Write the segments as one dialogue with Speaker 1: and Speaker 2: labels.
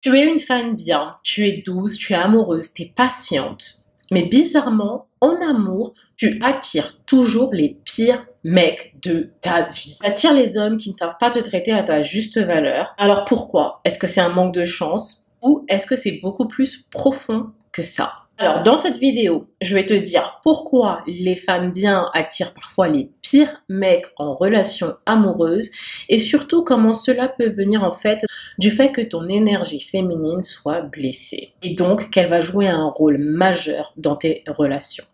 Speaker 1: Tu es une femme bien, tu es douce, tu es amoureuse, tu es patiente. Mais bizarrement, en amour, tu attires toujours les pires mecs de ta vie. Tu attires les hommes qui ne savent pas te traiter à ta juste valeur. Alors pourquoi? Est-ce que c'est un manque de chance ou est-ce que c'est beaucoup plus profond que ça? Alors dans cette vidéo, je vais te dire pourquoi les femmes bien attirent parfois les pires mecs en relation amoureuse et surtout comment cela peut venir en fait du fait que ton énergie féminine soit blessée et donc qu'elle va jouer un rôle majeur dans tes relations.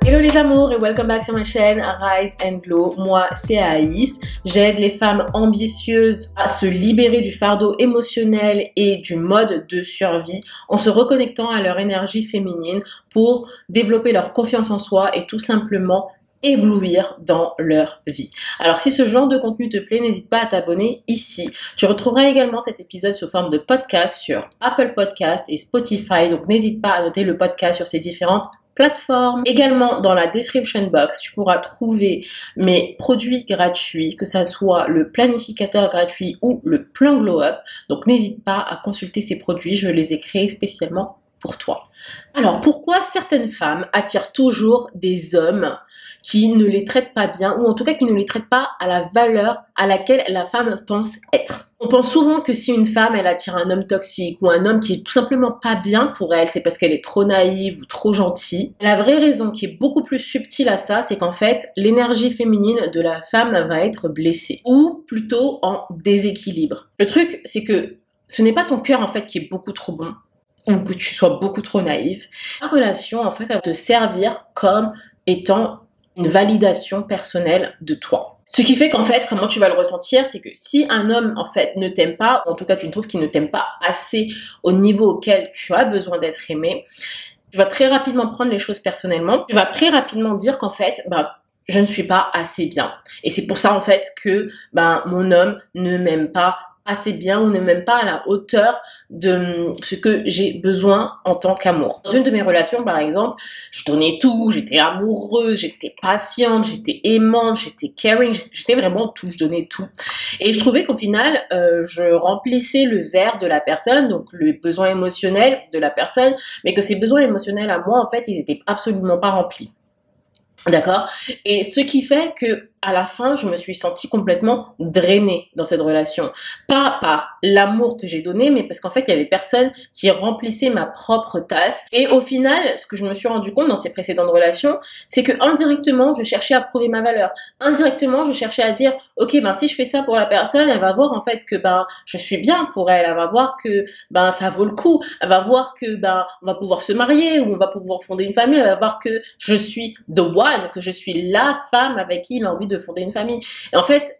Speaker 1: Hello les amours et welcome back sur ma chaîne Rise and Glow. Moi c'est Aïs, j'aide les femmes ambitieuses à se libérer du fardeau émotionnel et du mode de survie en se reconnectant à leur énergie féminine pour développer leur confiance en soi et tout simplement éblouir dans leur vie. Alors si ce genre de contenu te plaît, n'hésite pas à t'abonner ici. Tu retrouveras également cet épisode sous forme de podcast sur Apple Podcast et Spotify, donc n'hésite pas à noter le podcast sur ces différentes plateformes. Également dans la description box, tu pourras trouver mes produits gratuits, que ça soit le planificateur gratuit ou le plan Glow Up. Donc n'hésite pas à consulter ces produits, je les ai créés spécialement pour toi. Alors pourquoi certaines femmes attirent toujours des hommes qui ne les traitent pas bien ou en tout cas qui ne les traitent pas à la valeur à laquelle la femme pense être? On pense souvent que si une femme elle attire un homme toxique ou un homme qui est tout simplement pas bien pour elle, c'est parce qu'elle est trop naïve ou trop gentille. La vraie raison qui est beaucoup plus subtile à ça, c'est qu'en fait l'énergie féminine de la femme va être blessée ou plutôt en déséquilibre. Le truc c'est que ce n'est pas ton cœur en fait qui est beaucoup trop bon ou que tu sois beaucoup trop naïve. La relation, en fait, elle va te servir comme étant une validation personnelle de toi. Ce qui fait qu'en fait, comment tu vas le ressentir, c'est que si un homme, en fait, ne t'aime pas, ou en tout cas, tu trouves qu'il ne t'aime pas assez au niveau auquel tu as besoin d'être aimé, tu vas très rapidement prendre les choses personnellement. Tu vas très rapidement dire qu'en fait, je ne suis pas assez bien. Et c'est pour ça, en fait, que, mon homme ne m'aime pas assez bien ou ne même pas à la hauteur de ce que j'ai besoin en tant qu'amour. Dans une de mes relations, par exemple, je donnais tout, j'étais amoureuse, j'étais patiente, j'étais aimante, j'étais caring, j'étais vraiment tout, je donnais tout. Et je trouvais qu'au final, je remplissais le verre de la personne, donc le besoin émotionnel de la personne, mais que ces besoins émotionnels à moi, en fait, ils étaient absolument pas remplis. D'accord? Et ce qui fait que à la fin, je me suis sentie complètement drainée dans cette relation. Pas par l'amour que j'ai donné, mais parce qu'en fait, il y avait personne qui remplissait ma propre tasse. Et au final, ce que je me suis rendu compte dans ces précédentes relations, c'est que indirectement, je cherchais à prouver ma valeur. Indirectement, je cherchais à dire, ok, si je fais ça pour la personne, elle va voir en fait que je suis bien pour elle. Elle va voir que ça vaut le coup. Elle va voir que on va pouvoir se marier ou on va pouvoir fonder une famille. Elle va voir que je suis the one, que je suis la femme avec qui il a envie de fonder une famille. Et en fait,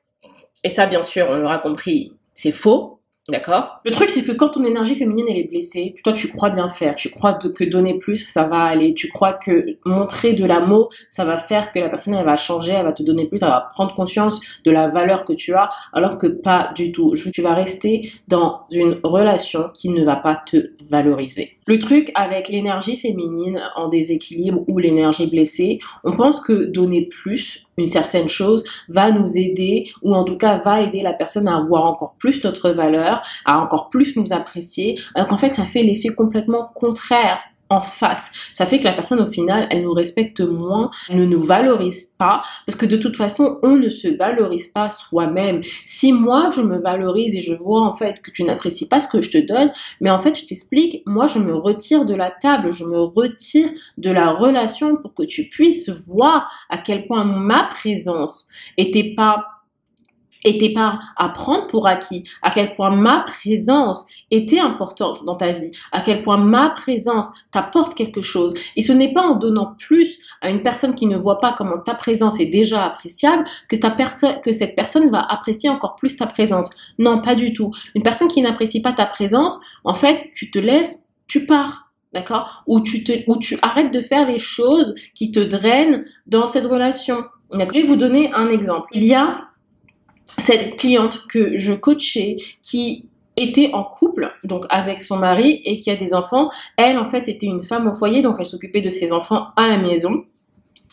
Speaker 1: et ça bien sûr, on l'aura compris, c'est faux, d'accord? Le truc c'est que quand ton énergie féminine elle est blessée, toi tu crois bien faire, tu crois que donner plus ça va aller, tu crois que montrer de l'amour ça va faire que la personne elle va changer, elle va te donner plus, elle va prendre conscience de la valeur que tu as, alors que pas du tout. Tu vas rester dans une relation qui ne va pas te valoriser. Le truc avec l'énergie féminine en déséquilibre ou l'énergie blessée, on pense que donner plus, une certaine chose, va nous aider ou en tout cas va aider la personne à avoir encore plus notre valeur, à encore plus nous apprécier, alors qu'en fait ça fait l'effet complètement contraire en face. Ça fait que la personne au final, elle nous respecte moins, ne nous valorise pas, parce que de toute façon, on ne se valorise pas soi-même. Si moi, je me valorise et je vois en fait que tu n'apprécies pas ce que je te donne, mais en fait, je t'explique, moi, je me retire de la table, je me retire de la relation pour que tu puisses voir à quel point ma présence était pas à prendre pour acquis, à quel point ma présence était importante dans ta vie, à quel point ma présence t'apporte quelque chose. Et ce n'est pas en donnant plus à une personne qui ne voit pas comment ta présence est déjà appréciable que cette personne va apprécier encore plus ta présence. Non, pas du tout. Une personne qui n'apprécie pas ta présence, en fait, tu te lèves, tu pars. D'accord? Ou tu arrêtes de faire les choses qui te drainent dans cette relation. Je vais vous donner un exemple. Il y a cette cliente que je coachais qui était en couple donc avec son mari et qui a des enfants. Elle en fait c'était une femme au foyer, donc elle s'occupait de ses enfants à la maison.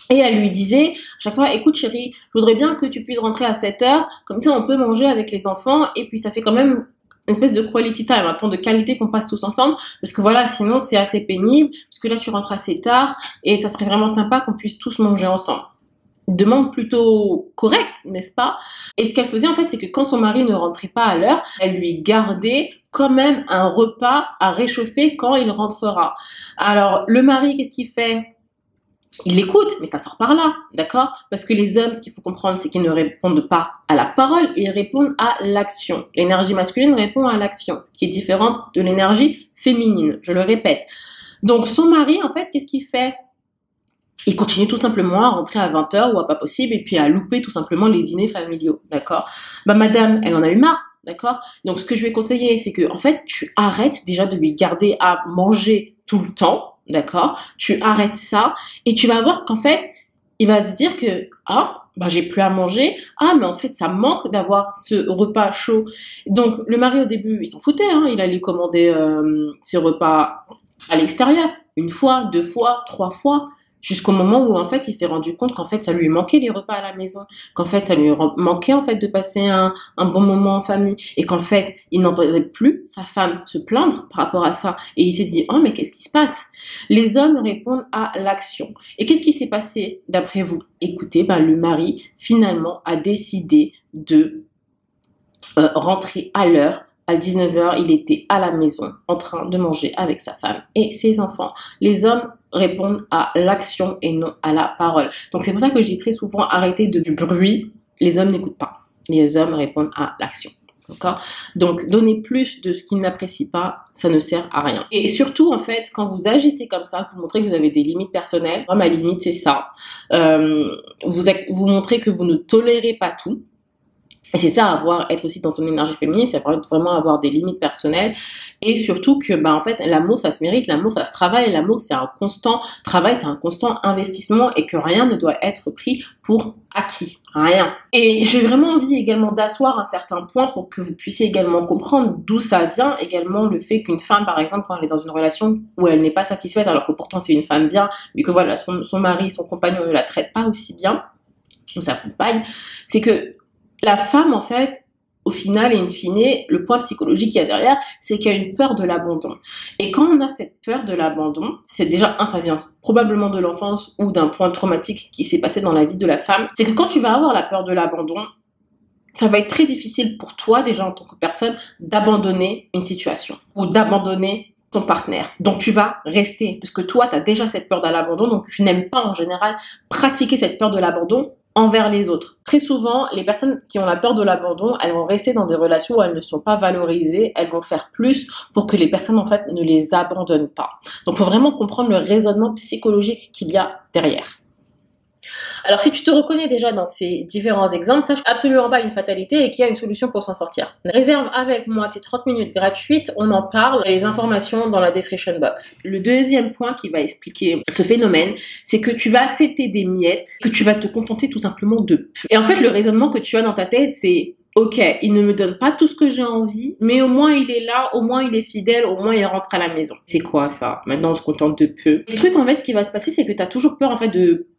Speaker 1: Et elle lui disait à chaque fois, écoute chérie, je voudrais bien que tu puisses rentrer à 7 heures, comme ça on peut manger avec les enfants, et puis ça fait quand même une espèce de quality time, un temps de qualité qu'on passe tous ensemble, parce que voilà, sinon c'est assez pénible, parce que là tu rentres assez tard, et ça serait vraiment sympa qu'on puisse tous manger ensemble. Demande plutôt correcte, n'est-ce pas? Et ce qu'elle faisait en fait, c'est que quand son mari ne rentrait pas à l'heure, elle lui gardait quand même un repas à réchauffer quand il rentrera. Alors le mari, qu'est-ce qu'il fait? Il l'écoute, mais ça sort par là, d'accord? Parce que les hommes, ce qu'il faut comprendre, c'est qu'ils ne répondent pas à la parole, ils répondent à l'action. L'énergie masculine répond à l'action, qui est différente de l'énergie féminine, je le répète. Donc son mari, en fait, qu'est-ce qu'il fait? Il continue tout simplement à rentrer à 20 h ou à pas possible, et puis à louper tout simplement les dîners familiaux, d'accord? Bah madame, elle en a eu marre, d'accord? Donc ce que je vais conseiller, c'est que en fait, tu arrêtes déjà de lui garder à manger tout le temps, d'accord? Tu arrêtes ça, et tu vas voir qu'en fait, il va se dire que, ah, bah j'ai plus à manger, ah mais en fait ça manque d'avoir ce repas chaud. Donc le mari au début, il s'en foutait, hein, il allait commander ses repas à l'extérieur, une fois, 2 fois, 3 fois, jusqu'au moment où en fait il s'est rendu compte qu'en fait ça lui manquait les repas à la maison, qu'en fait ça lui manquait en fait de passer un bon moment en famille, et qu'en fait il n'entendait plus sa femme se plaindre par rapport à ça, et il s'est dit oh mais qu'est-ce qui se passe? Les hommes répondent à l'action. Et qu'est-ce qui s'est passé d'après vous? Écoutez, bah, le mari finalement a décidé de rentrer à l'heure. À 19 h, il était à la maison en train de manger avec sa femme et ses enfants. Les hommes répondent à l'action et non à la parole. Donc c'est pour ça que je dis très souvent arrêtez du bruit. Les hommes n'écoutent pas. Les hommes répondent à l'action. D'accord? Donc donner plus de ce qu'ils n'apprécient pas, ça ne sert à rien. Et surtout en fait, quand vous agissez comme ça, vous montrez que vous avez des limites personnelles. Moi, ma limite c'est ça. Vous montrez que vous ne tolérez pas tout. Et c'est ça, être aussi dans son énergie féminine, c'est vraiment avoir des limites personnelles. Et surtout que, bah, en fait, l'amour, ça se mérite, l'amour, ça se travaille, l'amour, c'est un constant travail, c'est un constant investissement, et que rien ne doit être pris pour acquis. Rien. Et j'ai vraiment envie également d'asseoir un certain point pour que vous puissiez également comprendre d'où ça vient, également le fait qu'une femme, par exemple, quand elle est dans une relation où elle n'est pas satisfaite, alors que pourtant c'est une femme bien, mais que voilà, son mari, son compagnon ne la traite pas aussi bien, ou sa compagne, c'est que la femme, en fait, au final et in fine, le point psychologique qu'il y a derrière, c'est qu'il y a une peur de l'abandon. Et quand on a cette peur de l'abandon, c'est déjà, ça vient probablement de l'enfance ou d'un point traumatique qui s'est passé dans la vie de la femme, c'est que quand tu vas avoir la peur de l'abandon, ça va être très difficile pour toi, déjà en tant que personne, d'abandonner une situation ou d'abandonner ton partenaire. Donc tu vas rester, parce que toi, tu as déjà cette peur de l'abandon, donc tu n'aimes pas en général pratiquer cette peur de l'abandon envers les autres. Très souvent, les personnes qui ont la peur de l'abandon, elles vont rester dans des relations où elles ne sont pas valorisées, elles vont faire plus pour que les personnes en fait ne les abandonnent pas. Donc il faut vraiment comprendre le raisonnement psychologique qu'il y a derrière. Alors si tu te reconnais déjà dans ces différents exemples, sache absolument pas une fatalité et qu'il y a une solution pour s'en sortir. Réserve avec moi tes 30 minutes gratuites, on en parle, les informations dans la description box. Le deuxième point qui va expliquer ce phénomène, c'est que tu vas accepter des miettes, que tu vas te contenter tout simplement de peu. Et en fait, le raisonnement que tu as dans ta tête, c'est ok, il ne me donne pas tout ce que j'ai envie, mais au moins il est là, au moins il est fidèle, au moins il rentre à la maison. C'est quoi ça? Maintenant on se contente de peu. Le truc en fait, ce qui va se passer, c'est que tu as toujours peur en fait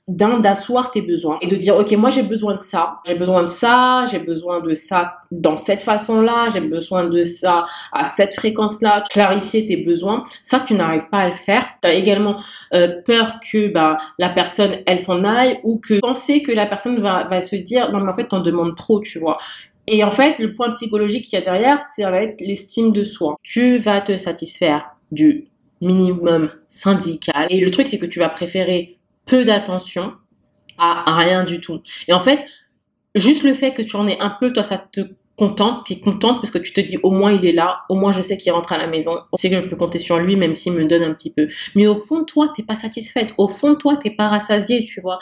Speaker 1: d'asseoir tes besoins et de dire ok, moi j'ai besoin de ça, j'ai besoin de ça, j'ai besoin de ça dans cette façon-là, j'ai besoin de ça à cette fréquence-là, clarifier tes besoins. Ça, tu n'arrives pas à le faire. Tu as également peur que la personne elle s'en aille, ou que penser que la personne va se dire non mais en fait t'en demandes trop, tu vois. Et en fait, le point psychologique qu'il y a derrière, ça va être l'estime de soi. Tu vas te satisfaire du minimum syndical. Et le truc, c'est que tu vas préférer peu d'attention à rien du tout. Et en fait, juste le fait que tu en aies un peu, toi, ça te contente. Tu es contente parce que tu te dis au moins il est là, au moins je sais qu'il rentre à la maison. Je sais que je peux compter sur lui, même s'il me donne un petit peu. Mais au fond de toi, t'es pas satisfaite. Au fond de toi, t'es pas rassasiée, tu vois.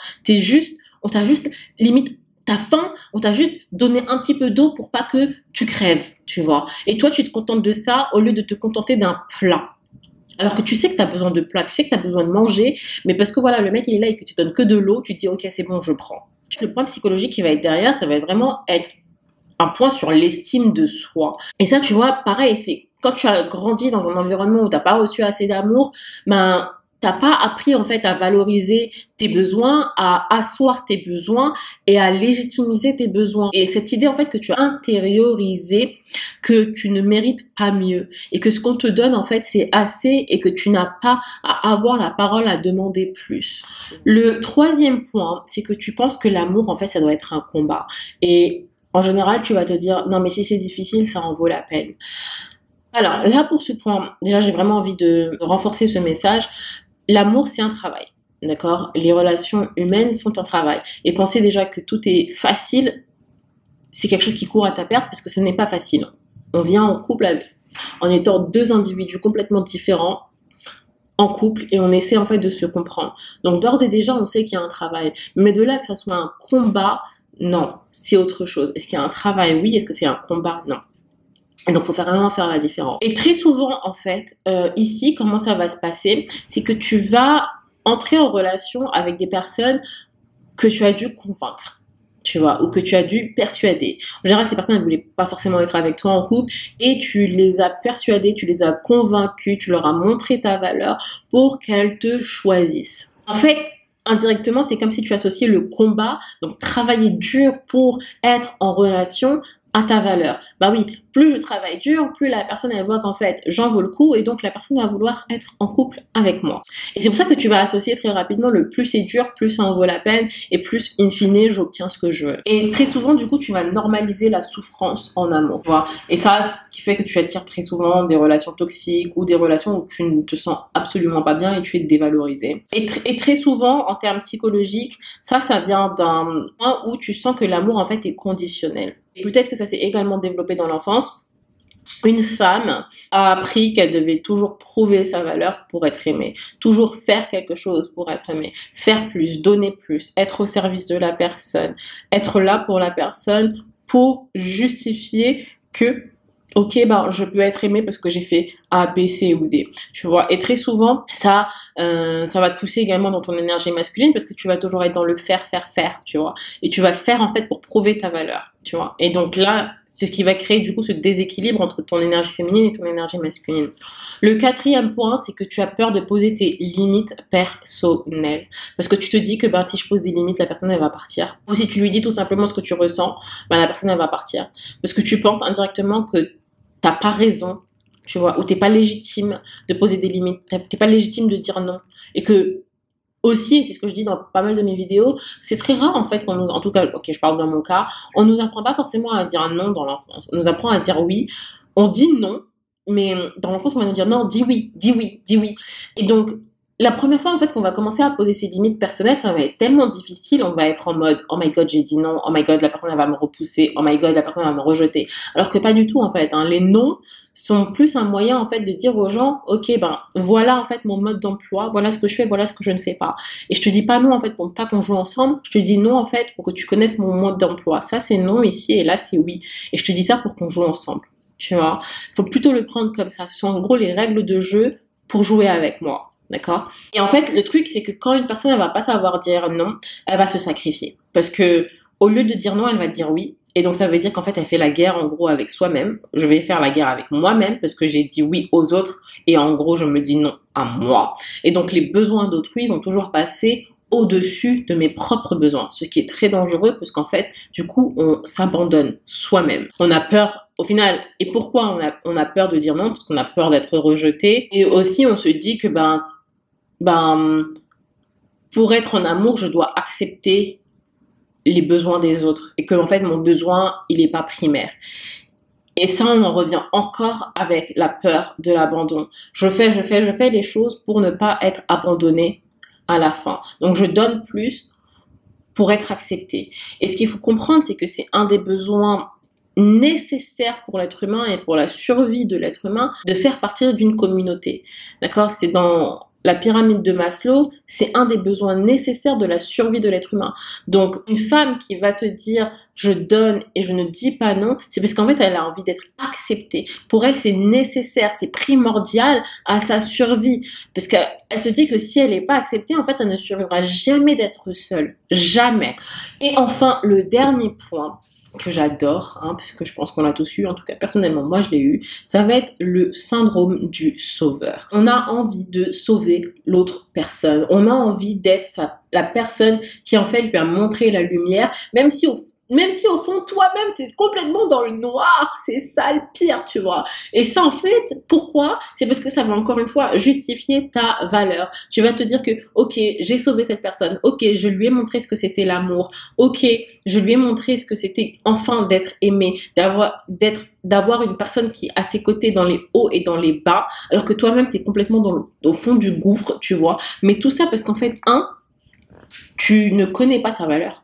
Speaker 1: On t'a juste, limite, t'as faim, on t'a juste donné un petit peu d'eau pour pas que tu crèves, tu vois. Et toi, tu te contentes de ça au lieu de te contenter d'un plat. Alors que tu sais que tu as besoin de plat, tu sais que tu as besoin de manger, mais parce que voilà, le mec il est là et que tu donnes que de l'eau, tu te dis ok, c'est bon, je prends. Le point psychologique qui va être derrière, ça va vraiment être un point sur l'estime de soi. Et ça, tu vois, pareil, c'est quand tu as grandi dans un environnement où tu n'as pas reçu assez d'amour, t'as pas appris en fait à valoriser tes besoins, à asseoir tes besoins et à légitimiser tes besoins. Et cette idée en fait que tu as intériorisé que tu ne mérites pas mieux et que ce qu'on te donne en fait c'est assez et que tu n'as pas à avoir la parole à demander plus. Le troisième point, c'est que tu penses que l'amour en fait ça doit être un combat. Et en général, tu vas te dire non mais si c'est difficile, ça en vaut la peine. Alors là pour ce point, déjà j'ai vraiment envie de renforcer ce message. L'amour, c'est un travail, d'accord? Les relations humaines sont un travail. Et penser déjà que tout est facile, c'est quelque chose qui court à ta perte parce que ce n'est pas facile. On vient en couple en étant deux individus complètement différents, en couple, et on essaie en fait de se comprendre. Donc d'ores et déjà, on sait qu'il y a un travail. Mais de là que ça soit un combat, non, c'est autre chose. Est-ce qu'il y a un travail? Oui. Est-ce que c'est un combat? Non. Et donc, il faut vraiment faire la différence. Et très souvent, en fait, ici, comment ça va se passer? C'est que tu vas entrer en relation avec des personnes que tu as dû convaincre, tu vois, ou que tu as dû persuader. En général, ces personnes ne voulaient pas forcément être avec toi en couple et tu les as persuadées, tu les as convaincues, tu leur as montré ta valeur pour qu'elles te choisissent. En fait, indirectement, c'est comme si tu associais le combat, donc travailler dur pour être en relation, à ta valeur. Bah oui, plus je travaille dur, plus la personne elle voit qu'en fait j'en vaux le coup et donc la personne va vouloir être en couple avec moi. Et c'est pour ça que tu vas associer très rapidement le plus c'est dur, plus ça en vaut la peine et plus in fine j'obtiens ce que je veux. Et très souvent du coup tu vas normaliser la souffrance en amour, tu vois. Et ça, ce qui fait que tu attires très souvent des relations toxiques ou des relations où tu ne te sens absolument pas bien et tu es dévalorisé. Et très souvent en termes psychologiques, ça vient d'un point où tu sens que l'amour en fait est conditionnel. Et peut-être que ça s'est également développé dans l'enfance. Une femme a appris qu'elle devait toujours prouver sa valeur pour être aimée, toujours faire quelque chose pour être aimée, faire plus, donner plus, être au service de la personne, être là pour la personne pour justifier que ok, ben, je peux être aimée parce que j'ai fait A, B, C ou D, tu vois. Et très souvent, ça va te pousser également dans ton énergie masculine parce que tu vas toujours être dans le faire, tu vois. Et tu vas faire, en fait, pour prouver ta valeur, tu vois. Et donc là, ce qui va créer, du coup, ce déséquilibre entre ton énergie féminine et ton énergie masculine. Le quatrième point, c'est que tu as peur de poser tes limites personnelles. Parce que tu te dis que, ben, si je pose des limites, la personne, elle va partir. Ou si tu lui dis tout simplement ce que tu ressens, ben, la personne, elle va partir. Parce que tu penses indirectement que t'as pas raison, tu vois, ou t'es pas légitime de poser des limites, t'es pas légitime de dire non. Et que, aussi, et c'est ce que je dis dans pas mal de mes vidéos, c'est très rare en fait qu'on nous, en tout cas, ok, je parle dans mon cas, on nous apprend pas forcément à dire non dans l'enfance. On nous apprend à dire oui. On dit non, mais dans l'enfance, on va nous dire non, dis oui, dis oui, dis oui. Et donc, la première fois en fait qu'on va commencer à poser ses limites personnelles, ça va être tellement difficile, on va être en mode oh my god j'ai dit non, oh my god la personne elle va me repousser, oh my god la personne elle va me rejeter. Alors que pas du tout en fait, hein. Les non sont plus un moyen en fait de dire aux gens ok ben voilà en fait mon mode d'emploi, voilà ce que je fais, voilà ce que je ne fais pas. Et je te dis pas non en fait pour pas qu'on joue ensemble, je te dis non en fait pour que tu connaisses mon mode d'emploi. Ça c'est non ici et là c'est oui. Et je te dis ça pour qu'on joue ensemble, tu vois. Faut plutôt le prendre comme ça. Ce sont en gros les règles de jeu pour jouer avec moi. D'accord? Et en fait, le truc, c'est que quand une personne, elle va pas savoir dire non, elle va se sacrifier. Parce que, au lieu de dire non, elle va dire oui. Et donc, ça veut dire qu'en fait, elle fait la guerre, en gros, avec soi-même. Je vais faire la guerre avec moi-même parce que j'ai dit oui aux autres. Et en gros, je me dis non à moi. Et donc, les besoins d'autrui vont toujours passer au-dessus de mes propres besoins. Ce qui est très dangereux parce qu'en fait, du coup, on s'abandonne soi-même. On a peur au final, et pourquoi on a peur de dire non? Parce qu'on a peur d'être rejeté. Et aussi, on se dit que pour être en amour, je dois accepter les besoins des autres. Et que, en fait, mon besoin, il n'est pas primaire. Et ça, on en revient encore avec la peur de l'abandon. Je fais les choses pour ne pas être abandonnée à la fin. Donc, je donne plus pour être acceptée. Et ce qu'il faut comprendre, c'est que c'est un des besoins nécessaire pour l'être humain et pour la survie de l'être humain de faire partie d'une communauté. D'accord? C'est dans la pyramide de Maslow, c'est un des besoins nécessaires de la survie de l'être humain. Donc, une femme qui va se dire « je donne et je ne dis pas non », c'est parce qu'en fait, elle a envie d'être acceptée. Pour elle, c'est nécessaire, c'est primordial à sa survie. Parce qu'elle se dit que si elle n'est pas acceptée, en fait, elle ne survivra jamais d'être seule. Jamais. Et enfin, le dernier point, que j'adore, hein, parce que je pense qu'on l'a tous eu, en tout cas personnellement moi je l'ai eu, ça va être le syndrome du sauveur. On a envie de sauver l'autre personne, on a envie d'être la personne qui en fait lui a montré la lumière, même si au fond, toi-même, t'es complètement dans le noir. C'est ça le pire, tu vois. Et ça, en fait, pourquoi? C'est parce que ça va encore une fois justifier ta valeur. Tu vas te dire que, ok, j'ai sauvé cette personne. Ok, je lui ai montré ce que c'était l'amour. Ok, je lui ai montré ce que c'était enfin d'être aimé, d'avoir une personne qui est à ses côtés dans les hauts et dans les bas, alors que toi-même, t'es complètement au fond du gouffre, tu vois. Mais tout ça parce qu'en fait, tu ne connais pas ta valeur.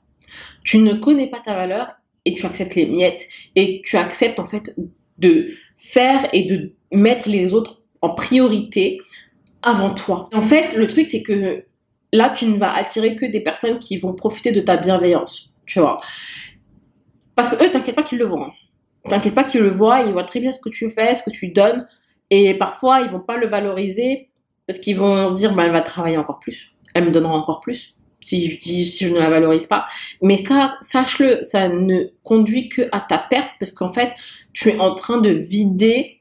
Speaker 1: Tu ne connais pas ta valeur et tu acceptes les miettes et tu acceptes en fait de faire et de mettre les autres en priorité avant toi. En fait, le truc c'est que là, tu ne vas attirer que des personnes qui vont profiter de ta bienveillance, tu vois. Parce que eux, t'inquiète pas qu'ils le voient. T'inquiète pas qu'ils le voient, ils voient très bien ce que tu fais, ce que tu donnes et parfois, ils vont pas le valoriser parce qu'ils vont se dire, bah, elle va travailler encore plus, elle me donnera encore plus. Si je ne la valorise pas. Mais ça, sache-le, ça ne conduit que à ta perte parce qu'en fait, tu es en train de vider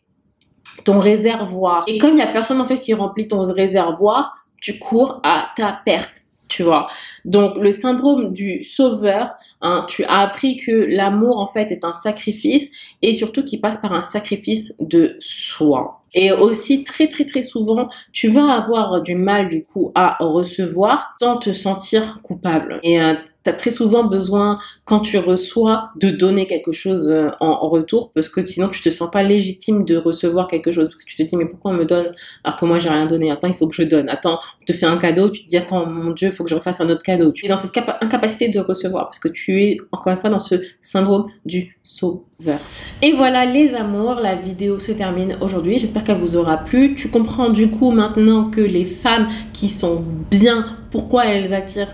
Speaker 1: ton réservoir. Et comme il n'y a personne en fait qui remplit ton réservoir, tu cours à ta perte. Tu vois. Donc, le syndrome du sauveur, hein, tu as appris que l'amour, en fait, est un sacrifice et surtout qu'il passe par un sacrifice de soi. Et aussi, très, très, très souvent, tu vas avoir du mal, du coup, à recevoir sans te sentir coupable. Et tu as très souvent besoin, quand tu reçois, de donner quelque chose en retour parce que sinon, tu te sens pas légitime de recevoir quelque chose parce que tu te dis, mais pourquoi on me donne alors que moi, j'ai rien donné? Attends, il faut que je donne. Attends, on te fait un cadeau, tu te dis, attends, mon Dieu, il faut que je refasse un autre cadeau. Tu es dans cette incapacité de recevoir parce que tu es, encore une fois, dans ce syndrome du sauveur. Et voilà les amours, la vidéo se termine aujourd'hui. J'espère qu'elle vous aura plu. Tu comprends du coup maintenant que les femmes qui sont bien, pourquoi elles attirent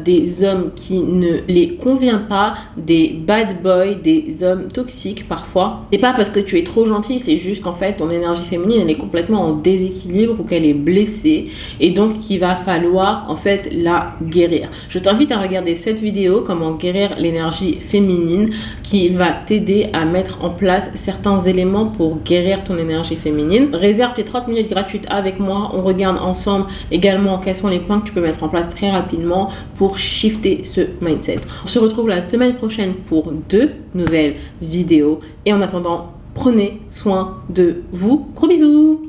Speaker 1: des hommes qui ne les conviennent pas, des bad boys, des hommes toxiques parfois. C'est pas parce que tu es trop gentil, c'est juste qu'en fait ton énergie féminine elle est complètement en déséquilibre ou qu'elle est blessée et donc il va falloir en fait la guérir. Je t'invite à regarder cette vidéo, comment guérir l'énergie féminine, qui va t'aider à mettre en place certains éléments pour guérir ton énergie féminine. Réserve tes 30 minutes gratuites avec moi, on regarde ensemble également quels sont les points que tu peux mettre en place très rapidement pour shifter ce mindset. On se retrouve la semaine prochaine pour 2 nouvelles vidéos et en attendant, prenez soin de vous. Gros bisous!